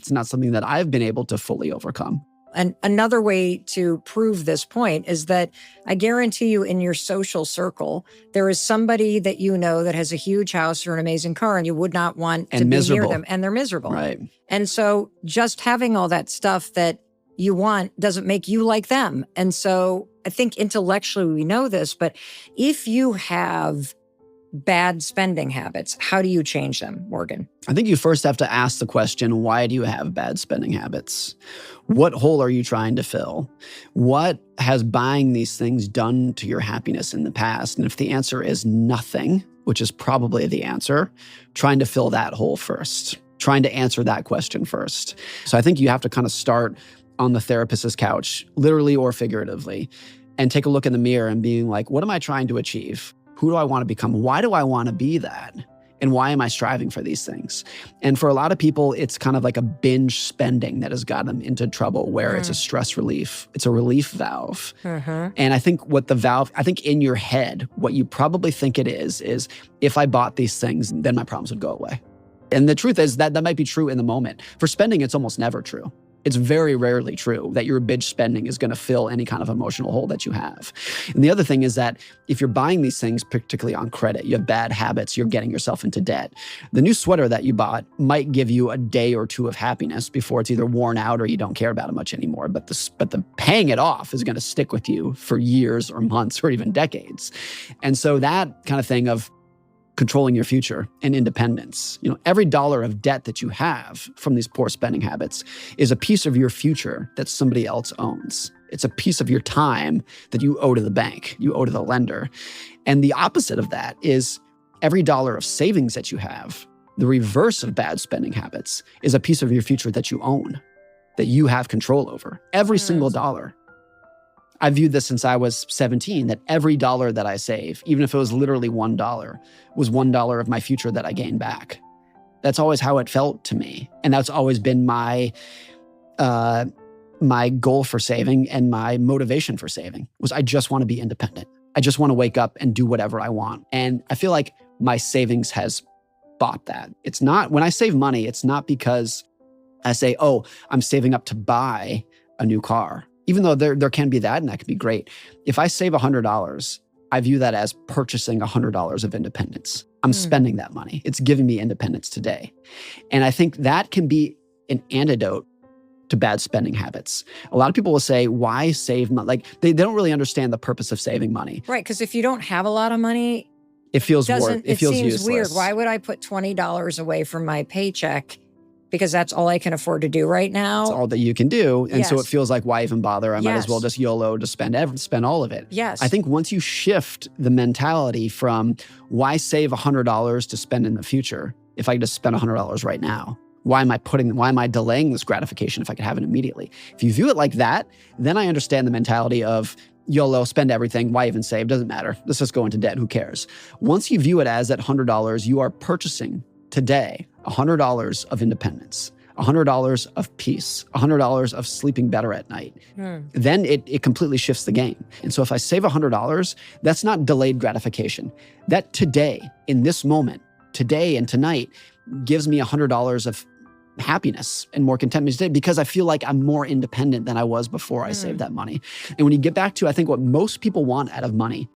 It's not something that I've been able to fully overcome. And another way to prove this point is that I guarantee you in your social circle, there is somebody that you know that has a huge house or an amazing car and you would not want to be near them, and they're miserable. Right. And so just having all that stuff that you want doesn't make you like them. And so I think intellectually we know this, but if you have bad spending habits, how do you change them, Morgan? I think you first have to ask the question, why do you have bad spending habits? What hole are you trying to fill? What has buying these things done to your happiness in the past? And if the answer is nothing, which is probably the answer, trying to fill that hole first, trying to answer that question first. So I think you have to kind of start on the therapist's couch, literally or figuratively, and take a look in the mirror and being like, what am I trying to achieve? Who do I want to become? Why do I want to be that? And why am I striving for these things? And for a lot of people, it's kind of like a binge spending that has got them into trouble where it's a stress relief. It's a relief valve. And I think I think in your head, what you probably think it is if I bought these things, then my problems would go away. And the truth is that might be true in the moment. For spending, it's almost never true. It's very rarely true that your binge spending is going to fill any kind of emotional hole that you have. And the other thing is that if you're buying these things, particularly on credit, you have bad habits, you're getting yourself into debt. The new sweater that you bought might give you a day or two of happiness before it's either worn out or you don't care about it much anymore. But the paying it off is going to stick with you for years or months or even decades. And so that kind of thing of controlling your future and independence. Every dollar of debt that you have from these poor spending habits is a piece of your future that somebody else owns. It's a piece of your time that you owe to the bank, you owe to the lender. And the opposite of that is every dollar of savings that you have, the reverse of bad spending habits, is a piece of your future that you own, that you have control over. Every single dollar. I viewed this since I was 17, that every dollar that I save, even if it was literally $1, was $1 of my future that I gained back. That's always how it felt to me. And that's always been my goal for saving and my motivation for saving was I just want to be independent. I just want to wake up and do whatever I want. And I feel like my savings has bought that. It's not, when I save money, it's not because I say, oh, I'm saving up to buy a new car. Even though there can be that, and that can be great. If I save $100, I view that as purchasing $100 of independence. I'm spending that money. It's giving me independence today. And I think that can be an antidote to bad spending habits. A lot of people will say, why save money? Like they don't really understand the purpose of saving money. Right, because if you don't have a lot of money, it feels useless. It seems weird. Why would I put $20 away from my paycheck? Because that's all I can afford to do right now. It's all that you can do. And so it feels like, why even bother? I might as well just YOLO to spend all of it. Yes. I think once you shift the mentality from why save $100 to spend in the future if I could just spend $100 right now? Why am I delaying this gratification if I could have it immediately? If you view it like that, then I understand the mentality of YOLO, spend everything, why even save? Doesn't matter. Let's just go into debt, who cares? Once you view it as that $100, you are purchasing today $100 of independence, $100 of peace, $100 of sleeping better at night. Then it completely shifts the game. And so if I save $100, that's not delayed gratification. That today, in this moment, today and tonight, gives me $100 of happiness and more contentment today because I feel like I'm more independent than I was before I saved that money. And when you get back to, I think, what most people want out of money